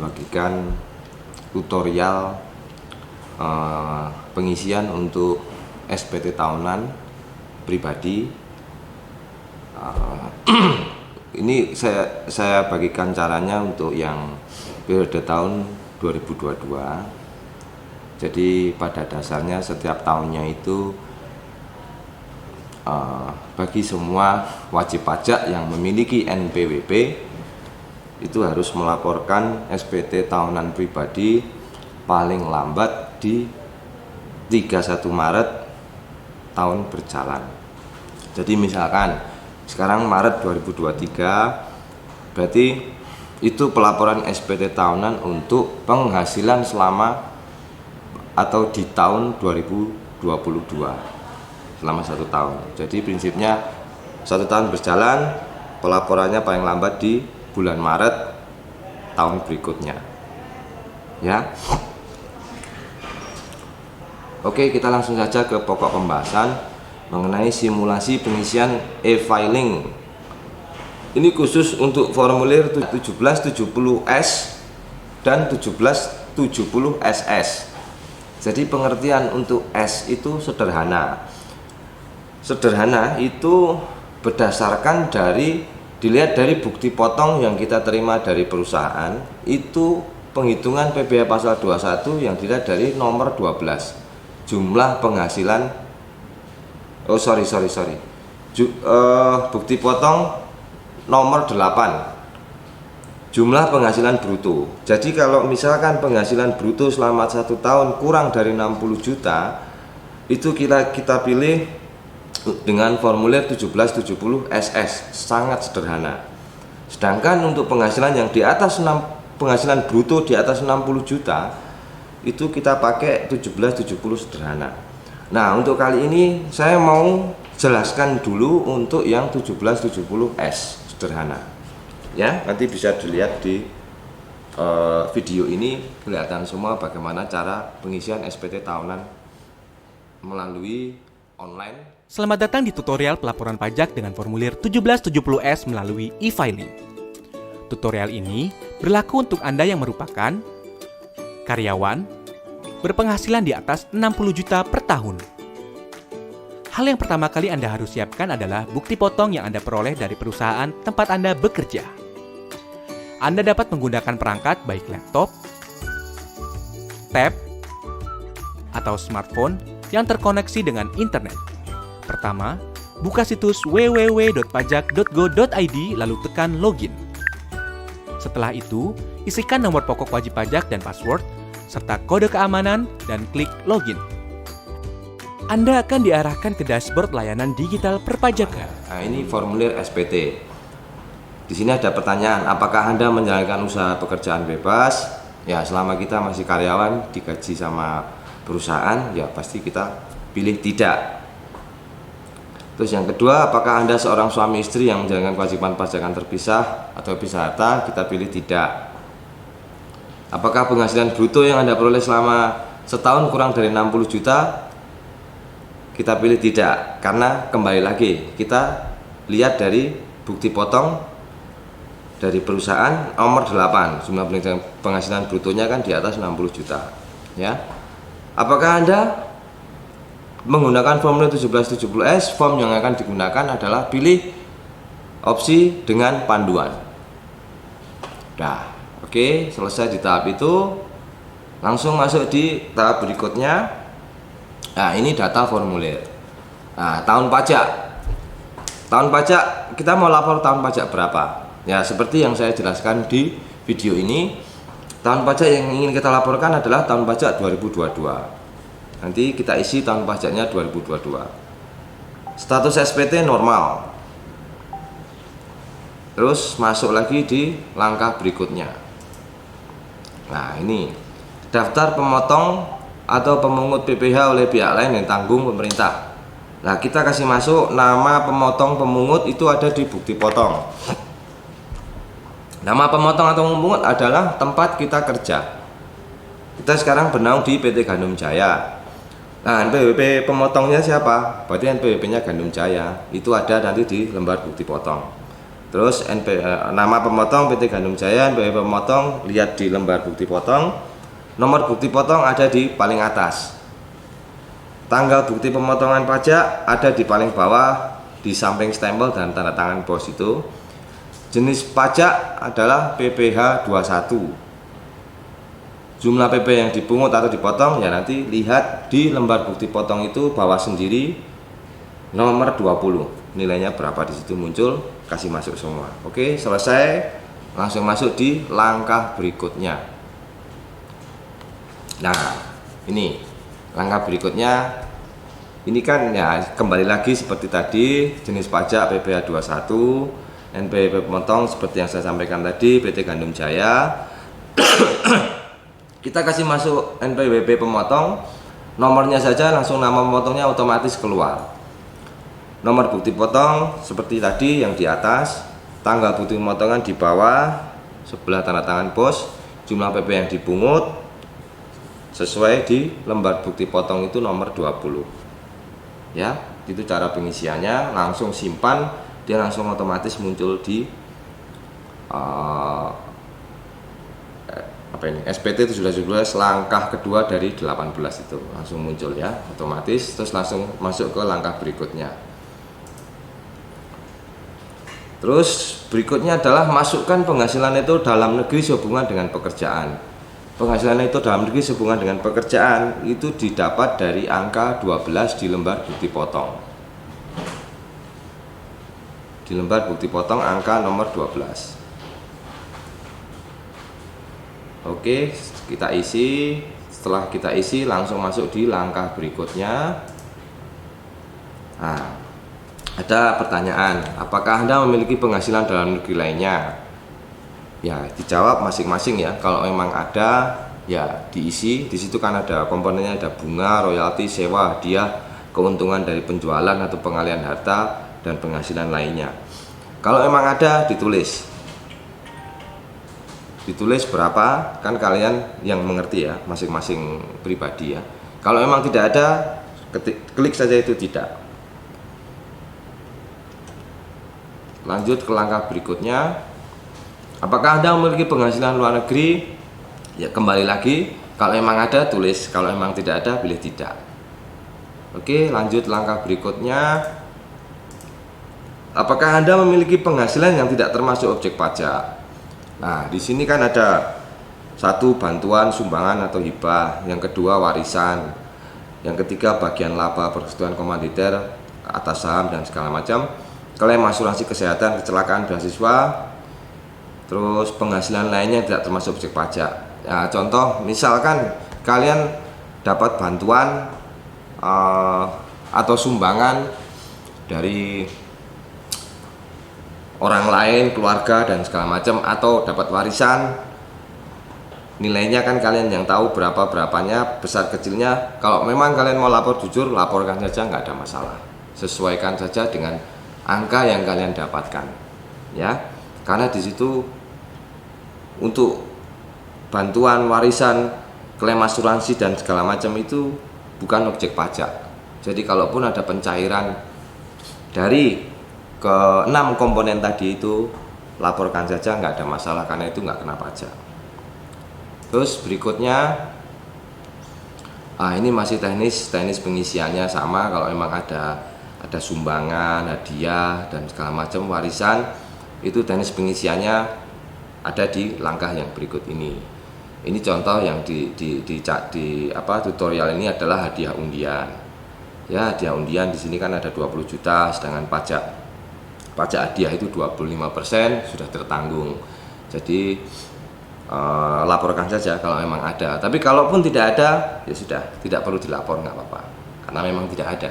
membagikan tutorial pengisian untuk SPT tahunan pribadi. Ini saya bagikan caranya untuk yang periode tahun 2022. Jadi pada dasarnya setiap tahunnya itu bagi semua wajib pajak yang memiliki NPWP itu harus melaporkan SPT tahunan pribadi paling lambat di 31 Maret tahun berjalan. Jadi misalkan sekarang Maret 2023, berarti itu pelaporan SPT tahunan untuk penghasilan selama atau di tahun 2022 selama 1 tahun. Jadi prinsipnya 1 tahun berjalan, pelaporannya paling lambat di bulan Maret tahun berikutnya, ya. Oke, kita langsung saja ke pokok pembahasan mengenai simulasi pengisian e-filing. Ini khusus untuk formulir 1770S dan 1770SS. Jadi pengertian untuk S itu sederhana. Sederhana itu berdasarkan dilihat dari bukti potong yang kita terima dari perusahaan, itu penghitungan PBH pasal 21 yang dilihat dari nomor 12. Jumlah penghasilan bukti potong nomor 8. Jumlah penghasilan bruto. Jadi kalau misalkan penghasilan bruto selama 1 tahun kurang dari 60 juta, itu kita pilih dengan formulir 1770 SS, sangat sederhana. Sedangkan untuk penghasilan yang di atas penghasilan bruto di atas 60 juta, itu kita pakai 1770 sederhana. Nah, untuk kali ini saya mau jelaskan dulu untuk yang 1770S sederhana. Ya, nanti bisa dilihat di video ini, kelihatan semua bagaimana cara pengisian SPT tahunan melalui online. Selamat datang di tutorial pelaporan pajak dengan formulir 1770S melalui e-filing. Tutorial ini berlaku untuk Anda yang merupakan karyawan berpenghasilan di atas 60 juta per tahun. Hal yang pertama kali Anda harus siapkan adalah bukti potong yang Anda peroleh dari perusahaan tempat Anda bekerja. Anda dapat menggunakan perangkat baik laptop, tab, atau smartphone yang terkoneksi dengan internet. Pertama, buka situs www.pajak.go.id lalu tekan login. Setelah itu, isikan nomor pokok wajib pajak dan password, serta kode keamanan dan klik login. Anda akan diarahkan ke dashboard layanan digital perpajakan. Nah, ini formulir SPT. Di sini ada pertanyaan, apakah Anda menjalankan usaha pekerjaan bebas? Ya, selama kita masih karyawan digaji sama perusahaan, ya pasti kita pilih tidak. Terus yang kedua, apakah Anda seorang suami istri yang menjalankan kewajiban pajakan terpisah atau pisah harta? Kita pilih tidak. Apakah penghasilan bruto yang Anda peroleh selama setahun kurang dari 60 juta? Kita pilih tidak, karena kembali lagi kita lihat dari bukti potong dari perusahaan nomor 8, jumlah penghasilan brutonya kan di atas 60 juta, ya. Apakah Anda menggunakan formulir 1770S? Form yang akan digunakan adalah pilih opsi dengan panduan. Nah, oke, selesai di tahap itu, langsung masuk di tahap berikutnya. Nah, ini data formulir. Nah, tahun pajak. Tahun pajak, kita mau lapor tahun pajak berapa? Ya, seperti yang saya jelaskan di video ini, tahun pajak yang ingin kita laporkan adalah tahun pajak 2022. Nanti kita isi tahun pajaknya 2022. Status SPT normal. Terus masuk lagi di langkah berikutnya. Nah, ini daftar pemotong atau pemungut PPh oleh pihak lain yang tanggung pemerintah. Nah, kita kasih masuk nama pemotong pemungut itu ada di bukti potong. Nama pemotong atau pemungut adalah tempat kita kerja. Kita sekarang bernaung di PT Gandum Jaya. Nah, NPWP pemotongnya siapa? Berarti NPWP-nya Gandum Jaya. Itu ada nanti di lembar bukti potong. Terus nama pemotong PT Gandum Jaya, NPWP pemotong lihat di lembar bukti potong. Nomor bukti potong ada di paling atas. Tanggal bukti pemotongan pajak ada di paling bawah di samping stempel dan tanda tangan bos itu. Jenis pajak adalah PPh 21. Jumlah PP yang dipungut atau dipotong ya nanti lihat di lembar bukti potong itu bawah sendiri nomor 20. Nilainya berapa di situ muncul, kasih masuk semua. Oke, selesai. Langsung masuk di langkah berikutnya. Nah, ini langkah berikutnya. Ini kan ya kembali lagi seperti tadi, jenis pajak PPh 21, NPWP pemotong seperti yang saya sampaikan tadi, PT Gandum Jaya. Kita kasih masuk NPWP pemotong, nomornya saja langsung nama pemotongnya otomatis keluar. Nomor bukti potong seperti tadi yang di atas, tanggal bukti pemotongan di bawah, sebelah tanda tangan bos, jumlah PP yang dipungut sesuai di lembar bukti potong itu nomor 20. Ya, itu cara pengisiannya, langsung simpan, dia langsung otomatis muncul di SPT 1717 langkah kedua dari 18 itu langsung muncul ya, otomatis. Terus langsung masuk ke langkah berikutnya. Terus berikutnya adalah masukkan penghasilan itu dalam negeri sehubungan dengan pekerjaan. Penghasilan itu dalam negeri sehubungan dengan pekerjaan itu didapat dari angka 12 di lembar bukti potong. Di lembar bukti potong angka nomor 12. Oke, kita isi. Setelah kita isi langsung masuk di langkah berikutnya. Nah, ada pertanyaan, apakah Anda memiliki penghasilan dalam negeri lainnya? Ya, dijawab masing-masing ya. Kalau memang ada, ya diisi. Di situ kan ada komponennya, ada bunga, royalti, sewa, hadiah, keuntungan dari penjualan atau pengalihan harta, dan penghasilan lainnya. Kalau memang ada, ditulis. Ditulis berapa, kan kalian yang mengerti ya, masing-masing pribadi ya. Kalau memang tidak ada, klik saja itu tidak. Lanjut ke langkah berikutnya. Apakah Anda memiliki penghasilan luar negeri? Ya, kembali lagi, kalau memang ada tulis, kalau memang tidak ada pilih tidak. Oke, lanjut langkah berikutnya. Apakah Anda memiliki penghasilan yang tidak termasuk objek pajak? Nah, di sini kan ada satu, bantuan, sumbangan atau hibah, yang kedua warisan, yang ketiga bagian laba persetujuan komanditer atas saham dan segala macam, klaim asuransi kesehatan kecelakaan beasiswa, terus penghasilan lainnya tidak termasuk objek pajak. Ya, contoh misalkan kalian dapat bantuan atau sumbangan dari orang lain, keluarga dan segala macam, atau dapat warisan, nilainya kan kalian yang tahu berapanya, besar kecilnya. Kalau memang kalian mau lapor jujur, laporkan saja, nggak ada masalah. Sesuaikan saja dengan angka yang kalian dapatkan, ya. Karena di situ untuk bantuan, warisan, klaim asuransi dan segala macam itu bukan objek pajak. Jadi kalaupun ada pencairan dari ke-6 komponen tadi itu, laporkan saja, nggak ada masalah karena itu nggak kena pajak. Terus berikutnya, ini masih teknis pengisiannya sama. Kalau memang ada sumbangan, hadiah dan segala macam, warisan, itu teknis pengisiannya ada di langkah yang berikut ini. Ini contoh yang di tutorial ini adalah hadiah undian. Ya, hadiah undian di sini kan ada 20 juta, sedangkan pajak hadiah itu 25% sudah tertanggung. Jadi laporkan saja kalau memang ada. Tapi kalaupun tidak ada, ya sudah, tidak perlu dilapor, nggak apa-apa, karena memang tidak ada.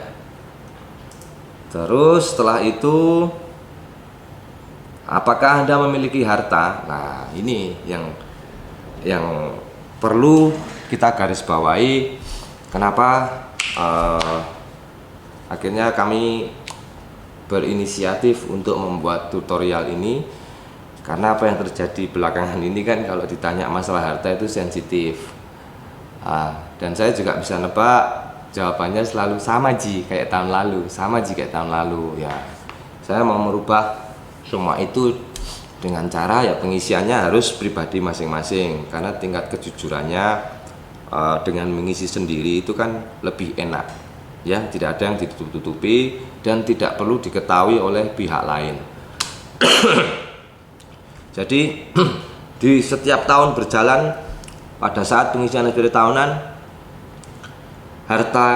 Terus setelah itu, apakah Anda memiliki harta? Nah, ini yang perlu kita garis bawahi. Kenapa akhirnya kami berinisiatif untuk membuat tutorial ini? Karena apa yang terjadi belakangan ini kan, kalau ditanya masalah harta itu sensitif. Dan saya juga bisa nebak jawabannya selalu sama kayak tahun lalu. Ya, saya mau merubah Semua itu dengan cara ya pengisiannya harus pribadi masing-masing, karena tingkat kejujurannya dengan mengisi sendiri itu kan lebih enak ya, tidak ada yang ditutup-tutupi dan tidak perlu diketahui oleh pihak lain. Jadi di setiap tahun berjalan, pada saat pengisian SPT tahunan, harta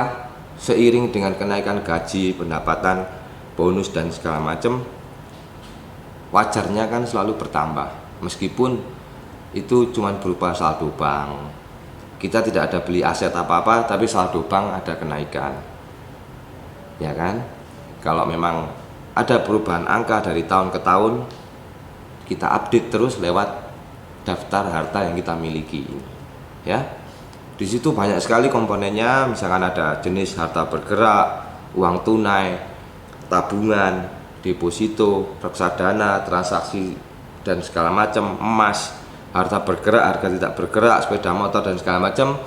seiring dengan kenaikan gaji, pendapatan, bonus dan segala macam, wajarnya kan selalu bertambah, meskipun itu cuma berupa saldo bank. Kita tidak ada beli aset apa-apa, tapi saldo bank ada kenaikan, ya kan? Kalau memang ada perubahan angka dari tahun ke tahun, kita update terus lewat daftar harta yang kita miliki, ya. Di situ banyak sekali komponennya, misalkan ada jenis harta bergerak, uang tunai, tabungan, deposito, reksadana, transaksi dan segala macam, emas, harta bergerak, harga tidak bergerak, sepeda motor dan segala macam.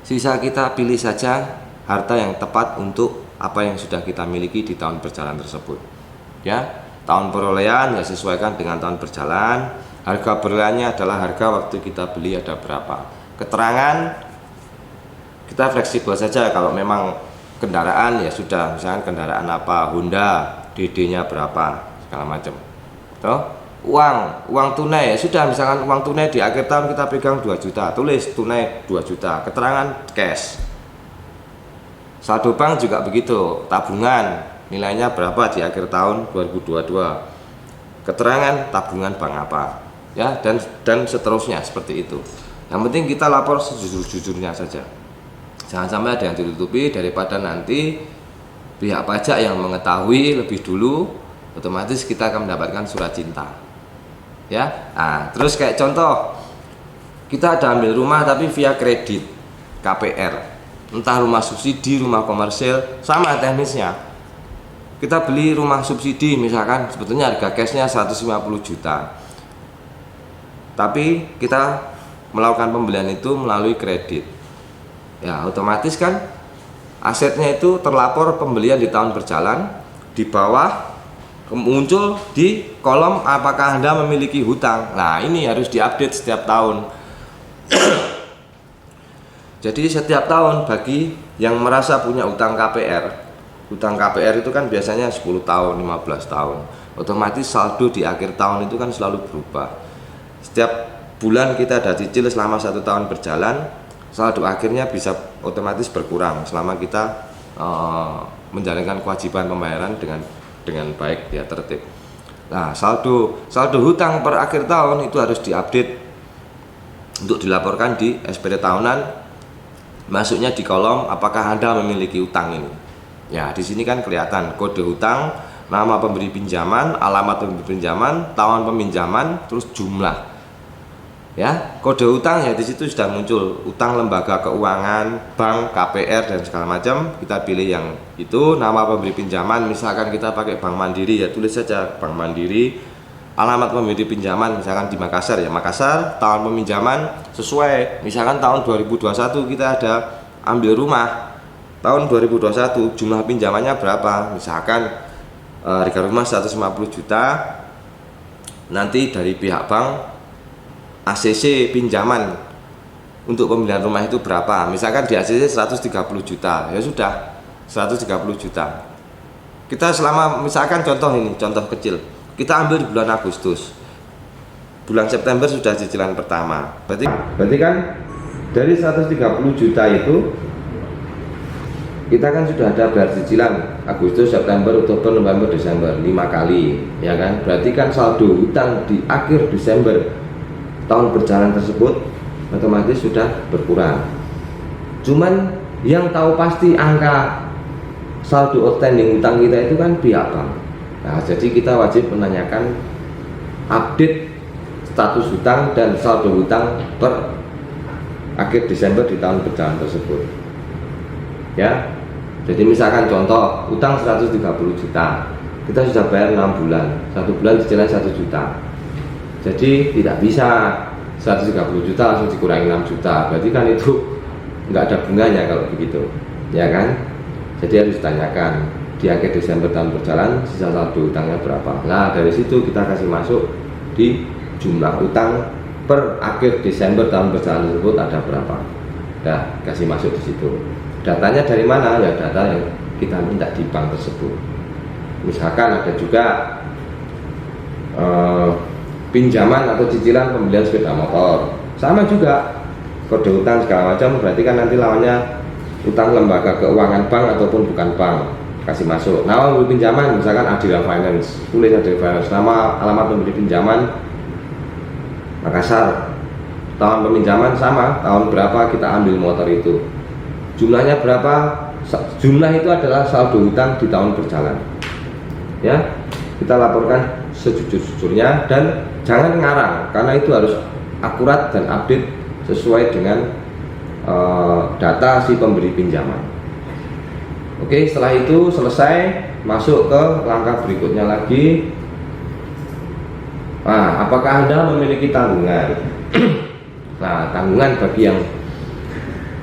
Sisa kita pilih saja harta yang tepat untuk apa yang sudah kita miliki di tahun berjalan tersebut. Ya, tahun perolehan ya sesuaikan dengan tahun berjalan. Harga perolehannya adalah harga waktu kita beli ada berapa. Keterangan kita fleksibel saja, kalau memang kendaraan ya sudah, misalkan kendaraan apa, Honda, DD-nya berapa, segala macam. Toh, uang tunai ya sudah, misalkan uang tunai di akhir tahun kita pegang 2 juta, tulis tunai 2 juta, keterangan cash. Saldo bank juga begitu, tabungan nilainya berapa di akhir tahun 2022, keterangan tabungan bank apa, ya, dan seterusnya seperti itu. Yang penting kita lapor sejujur-jujurnya saja, jangan sampai ada yang ditutupi, daripada nanti pihak pajak yang mengetahui lebih dulu, otomatis kita akan mendapatkan surat cinta, ya. Nah, terus kayak contoh, kita ada ambil rumah tapi via kredit KPR, entah rumah subsidi, rumah komersil, sama teknisnya. Kita beli rumah subsidi misalkan, sebetulnya harga cashnya 150 juta, tapi kita melakukan pembelian itu melalui kredit, ya otomatis kan asetnya itu terlapor pembelian di tahun berjalan, di bawah muncul di kolom apakah Anda memiliki hutang. Nah, ini harus diupdate setiap tahun. Jadi setiap tahun bagi yang merasa punya hutang KPR itu kan biasanya 10 tahun, 15 tahun. Otomatis saldo di akhir tahun itu kan selalu berubah. Setiap bulan kita ada cicil selama 1 tahun berjalan, saldo akhirnya bisa otomatis berkurang selama kita menjalankan kewajiban pembayaran dengan baik, ya, tertib. Nah, saldo hutang per akhir tahun itu harus diupdate untuk dilaporkan di SPT tahunan, masuknya di kolom apakah Anda memiliki hutang ini. Ya, di sini kan kelihatan kode hutang, nama pemberi pinjaman, alamat pemberi pinjaman, tahun peminjaman, terus jumlah. Ya, kode hutang ya di situ sudah muncul, utang lembaga keuangan, bank, KPR dan segala macam. Kita pilih yang itu. Nama pemberi pinjaman, misalkan kita pakai Bank Mandiri, ya tulis saja Bank Mandiri. Alamat pemberi pinjaman misalkan di Makassar, ya Makassar. Tahun peminjaman sesuai, misalkan tahun 2021 kita ada ambil rumah, tahun 2021 jumlah pinjamannya berapa, misalkan harga rumah 150 juta, nanti dari pihak bank ACC pinjaman untuk pembelian rumah itu berapa, misalkan di ACC 130 juta, ya sudah 130 juta. Kita selama, misalkan contoh ini, contoh kecil, kita ambil di bulan Agustus, bulan September sudah cicilan pertama, berarti kan dari 130 juta itu kita kan sudah ada bayar cicilan Agustus, September, Oktober, November, Desember 5 kali, ya kan, berarti kan saldo hutang di akhir Desember tahun berjalan tersebut otomatis sudah berkurang. Cuman yang tahu pasti angka saldo outstanding hutang kita itu kan pihak bank. Nah, jadi kita wajib menanyakan update status hutang dan saldo hutang per akhir Desember di tahun berjalan tersebut. Ya. Jadi misalkan contoh hutang 130 juta, kita sudah bayar 6 bulan, 1 bulan cicilan 1 juta. Jadi tidak bisa 130 juta langsung dikurangi 6 juta, berarti kan itu nggak ada bunganya kalau begitu, ya kan? Jadi harus ditanyakan di akhir Desember tahun berjalan sisa saldo utangnya berapa. Nah dari situ kita kasih masuk di jumlah utang per akhir Desember tahun berjalan tersebut ada berapa. Nah kasih masuk di situ. Datanya dari mana? Ya data yang kita minta di bank tersebut. Misalkan ada juga pinjaman atau cicilan pembelian sepeda motor, sama juga kode utang segala macam, berarti kan nanti lawannya utang lembaga keuangan bank ataupun bukan bank, kasih masuk. Nama pemberi pinjaman misalkan Adira Finance, tulis Adira Finance. Nama alamat pemberi pinjaman Makassar. Tahun peminjaman sama, tahun berapa kita ambil motor itu, jumlahnya berapa. Jumlah itu adalah saldo hutang di tahun berjalan. Ya, kita laporkan sejujur-jujurnya dan jangan ngarang, karena itu harus akurat dan update sesuai dengan data si pemberi pinjaman. Oke, setelah itu selesai, masuk ke langkah berikutnya lagi. Nah, apakah Anda memiliki tanggungan? Nah, tanggungan bagi yang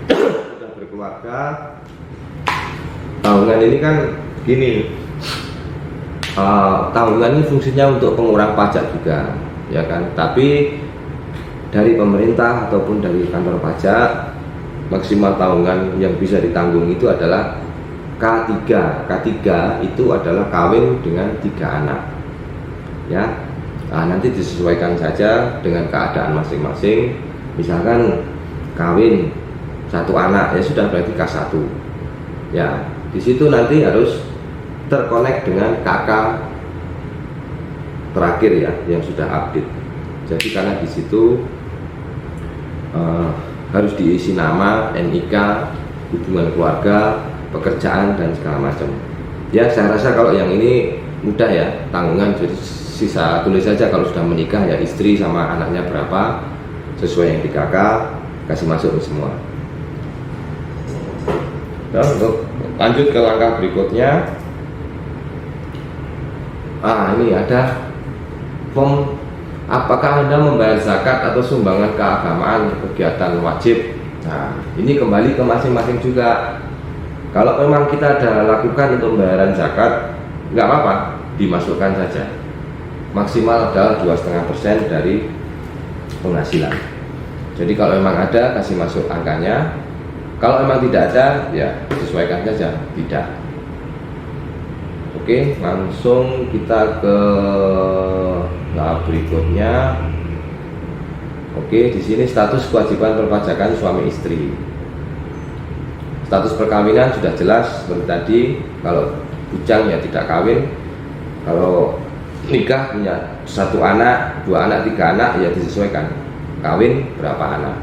sudah berkeluarga, tanggungan ini kan gini, tanggungan ini fungsinya untuk pengurang pajak juga, ya kan? Tapi dari pemerintah ataupun dari kantor pajak, maksimal tanggungan yang bisa ditanggung itu adalah K3. K3 itu adalah kawin dengan 3 anak. Ya. Nah, nanti disesuaikan saja dengan keadaan masing-masing. Misalkan kawin 1 anak, ya sudah berarti K1. Ya, di situ nanti harus terkonek dengan KK terakhir ya yang sudah update. Jadi karena di situ harus diisi nama, NIK, hubungan keluarga, pekerjaan dan segala macam. Ya saya rasa kalau yang ini mudah ya, tanggungan, jadi sisa tulis saja kalau sudah menikah ya istri sama anaknya berapa sesuai yang di KK, kasih masuk semua. Nah, untuk lanjut ke langkah berikutnya, ini ada form. Apakah Anda membayar zakat atau sumbangan keagamaan kegiatan wajib? Nah, ini kembali ke masing-masing juga. Kalau memang kita ada lakukan untuk pembayaran zakat, nggak apa-apa, dimasukkan saja. Maksimal adalah 2,5% dari penghasilan. Jadi kalau memang ada, kasih masuk angkanya. Kalau memang tidak ada, ya sesuaikan saja, tidak. Oke, langsung kita ke tahap berikutnya. Oke, di sini status kewajiban perpajakan suami istri. Status perkawinan sudah jelas seperti tadi. Kalau bujang ya tidak kawin. Kalau nikah punya 1 anak, 2 anak, 3 anak ya disesuaikan. Kawin berapa anak.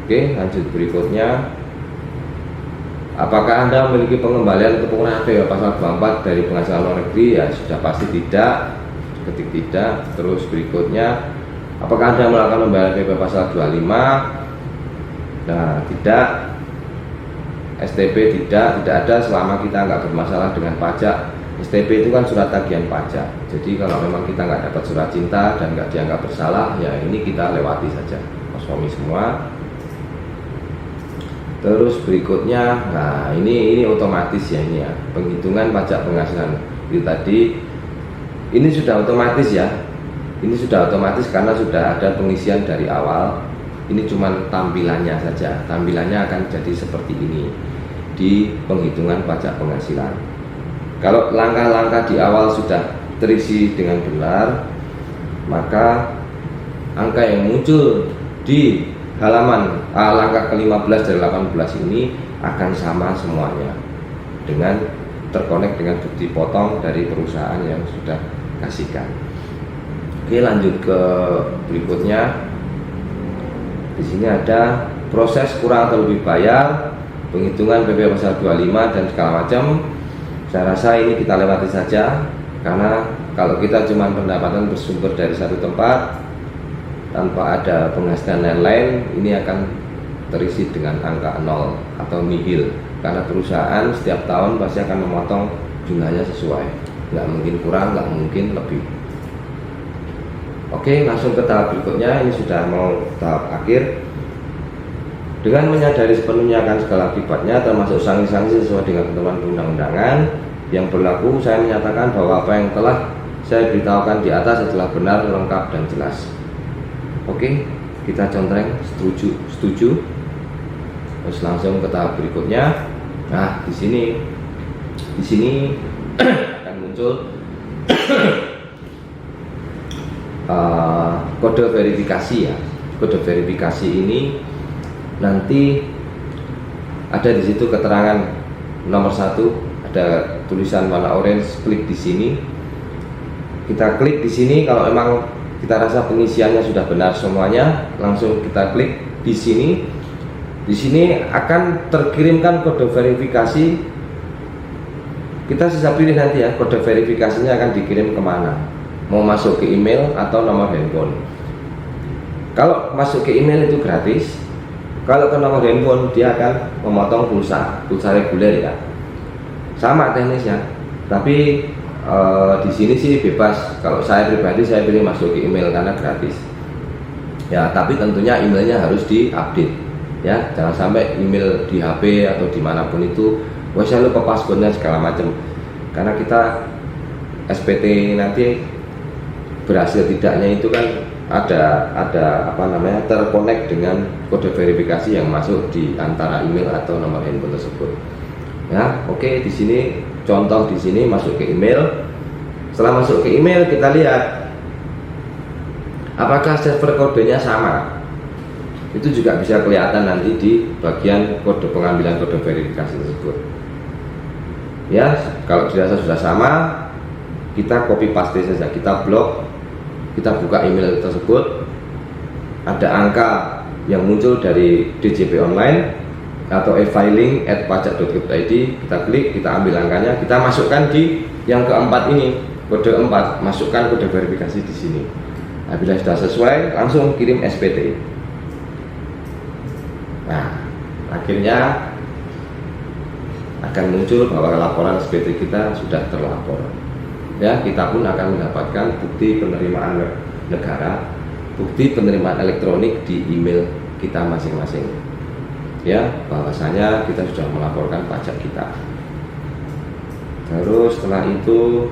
Oke, lanjut berikutnya. Apakah Anda memiliki pengembalian atau pengurangan PPh pasal 24 dari penghasilan luar negeri? Ya sudah pasti tidak, ketik tidak. Terus berikutnya, apakah Anda melakukan pembayaran PPh pasal 25? Nah tidak. STP tidak ada selama kita nggak bermasalah dengan pajak. STP itu kan surat tagihan pajak. Jadi kalau memang kita nggak dapat surat cinta dan nggak dianggap bersalah, ya ini kita lewati saja, suami semua. Terus berikutnya, nah ini otomatis ya, ini ya penghitungan pajak penghasilan itu tadi, ini sudah otomatis ya, ini sudah otomatis karena sudah ada pengisian dari awal. Ini cuma tampilannya saja, tampilannya akan jadi seperti ini di penghitungan pajak penghasilan. Kalau langkah-langkah di awal sudah terisi dengan benar, maka angka yang muncul di halaman langkah ke-15 dari 18 ini akan sama semuanya dengan terkonek dengan bukti potong dari perusahaan yang sudah kasihkan. Oke, lanjut ke berikutnya. Di sini ada proses kurang atau lebih bayar, penghitungan PPh pasal 25 dan segala macam. Saya rasa ini kita lewati saja karena kalau kita cuma pendapatan bersumber dari satu tempat tanpa ada penghasilan lain-lain, ini akan terisi dengan angka 0 atau nihil karena perusahaan setiap tahun pasti akan memotong jumlahnya sesuai, nggak mungkin kurang, nggak mungkin lebih. Oke, langsung ke tahap berikutnya. Ini sudah mau tahap akhir. Dengan menyadari sepenuhnya akan segala akibatnya termasuk sanksi-sanksi sesuai dengan ketentuan perundang-undangan yang berlaku, saya menyatakan bahwa apa yang telah saya beritahukan di atas adalah benar, lengkap, dan jelas. Oke, kita contreng setuju. Terus langsung ke tahap berikutnya. Nah, di sini akan muncul kode verifikasi ya. Kode verifikasi ini nanti ada di situ keterangan nomor 1, ada tulisan warna orange, klik di sini. Kita klik di sini kalau memang kita rasa pengisiannya sudah benar semuanya, langsung kita klik di sini. Di sini akan terkirimkan kode verifikasi. Kita bisa pilih nanti ya, kode verifikasinya akan dikirim kemana, mau masuk ke email atau nomor handphone. Kalau masuk ke email itu gratis, kalau ke nomor handphone dia akan memotong pulsa reguler ya, sama teknisnya. Tapi di sini sih bebas. Kalau saya pribadi saya pilih masuk ke email karena gratis ya, tapi tentunya emailnya harus diupdate ya, jangan sampai email di HP atau dimanapun itu saya lupa passwordnya segala macam, karena kita SPT nanti berhasil tidaknya itu kan ada terkonek dengan kode verifikasi yang masuk di antara email atau nomor handphone tersebut ya. Oke, di sini contoh, di sini masuk ke email. Setelah masuk ke email, kita lihat apakah server kodenya sama. Itu juga bisa kelihatan nanti di bagian kode pengambilan kode verifikasi tersebut ya. Kalau dirasa sudah sama, kita copy paste saja, kita blok, kita buka email tersebut. Ada angka yang muncul dari DJP online atau e-filing @pajak.go.id, kita klik, kita ambil angkanya, kita masukkan di yang keempat ini, kode 4, masukkan kode verifikasi di sini. Nah, bila sudah sesuai, langsung kirim SPT. Nah, akhirnya akan muncul bahwa laporan SPT kita sudah terlapor. Ya, kita pun akan mendapatkan bukti penerimaan negara, bukti penerimaan elektronik di email kita masing-masing. Ya, bahwasanya kita sudah melaporkan pajak kita. Terus setelah itu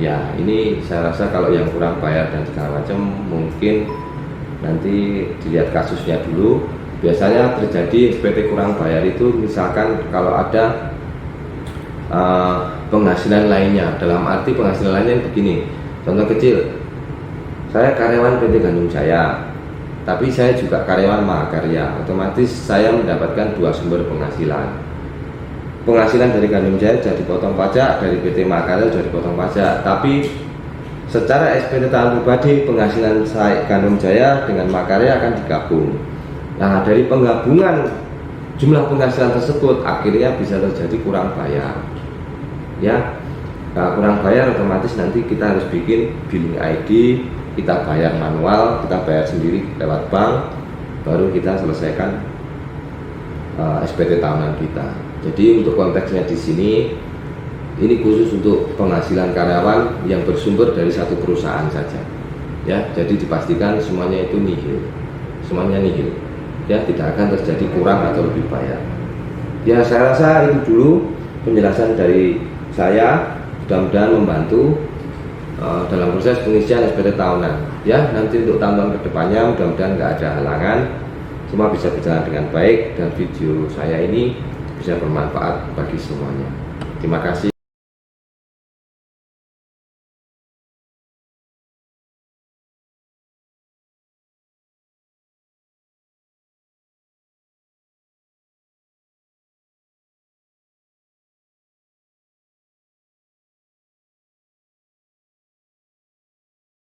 ya, ini saya rasa kalau yang kurang bayar dan segala macam mungkin nanti dilihat kasusnya dulu. Biasanya terjadi SPT kurang bayar itu misalkan kalau ada penghasilan lainnya. Dalam arti penghasilan lainnya begini, contoh kecil, saya karyawan PT Gandum Jaya, tapi saya juga karyawan Mahakarya. Otomatis saya mendapatkan 2 sumber penghasilan. Penghasilan dari Gandum Jaya sudah dipotong pajak, dari PT Mahakarya sudah dipotong pajak. Tapi secara SPT tahunan pribadi, penghasilan saya Gandum Jaya dengan Mahakarya akan digabung. Nah, dari penggabungan jumlah penghasilan tersebut akhirnya bisa terjadi kurang bayar. Ya, nah, kurang bayar otomatis nanti kita harus bikin billing ID, kita bayar manual, kita bayar sendiri lewat bank, baru kita selesaikan SPT tahunan kita. Jadi untuk konteksnya di sini, ini khusus untuk penghasilan karyawan yang bersumber dari satu perusahaan saja. Ya, jadi dipastikan semuanya itu nihil, semuanya nihil. Ya, tidak akan terjadi kurang atau lebih bayar. Ya, saya rasa itu dulu penjelasan dari saya, mudah-mudahan membantu dalam proses pengisian SPT tahunan. Ya, nanti untuk tahun-tahun kedepannya mudah-mudahan nggak ada halangan, semua bisa berjalan dengan baik dan video saya ini bisa bermanfaat bagi semuanya. Terima kasih.